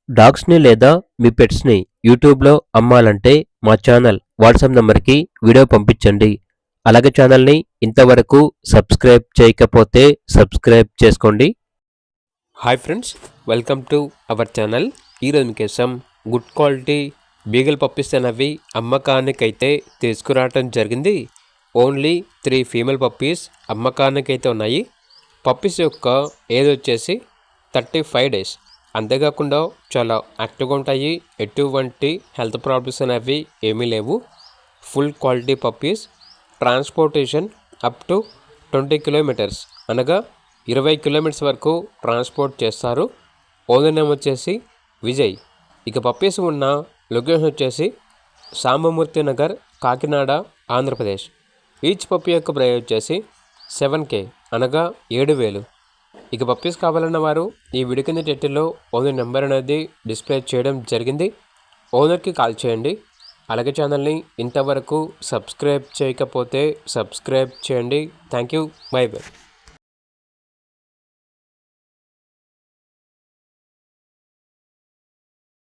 డాగ్స్‌ని లేదా మీ పెట్స్‌ని యూట్యూబ్‌లో అమ్మాలంటే మా ఛానల్ వాట్సాప్ నంబర్‌కి వీడియో పంపించండి. అలాగే ఛానల్‌ని ఇంతవరకు సబ్స్క్రైబ్ చేయకపోతే సబ్స్క్రైబ్ చేసుకోండి. Hi friends, welcome to our channel. ఈరోజు మీకోసం గుడ్ క్వాలిటీ బీగల్ పప్పీస్ అనేవి అమ్మకానికైతే తీసుకురావటం జరిగింది. ఓన్లీ 3 ఫీమేల్ పప్పీస్ అమ్మకానికైతే ఉన్నాయి. పప్పీస్ యొక్క ఏజ్ వచ్చేసి 35 డేస్. అంతేకాకుండా చాలా యాక్టివ్గా ఉంటాయి. ఎటువంటి హెల్త్ ప్రాబ్లమ్స్ అనేవి ఏమీ లేవు. Full quality puppies. Transportation up to 20 kilometres అనగా 20 కిలోమీటర్స్ వరకు ట్రాన్స్పోర్ట్ చేస్తారు. ఓనర్ నేమ్ వచ్చేసి విజయ్. ఇక పప్పీస్ ఉన్న లొకేషన్ వచ్చేసి సాంబమూర్తి నగర్, కాకినాడ, ఆంధ్రప్రదేశ్. ఈచ్ పప్పీ యొక్క ప్రైస్ వచ్చేసి 7K అనగా 7,000. ఇక పప్పీస్ కావాలన్న వారు ఈ వీడియో కింద టైటిల్లో ఓనర్ నెంబర్ అనేది డిస్ప్లే చేయడం జరిగింది. ఓనర్కి కాల్ చేయండి. అలాగే ఛానల్ని ఇంతవరకు సబ్స్క్రైబ్ చేయకపోతే సబ్స్క్రైబ్ చేయండి. Thank you. By by.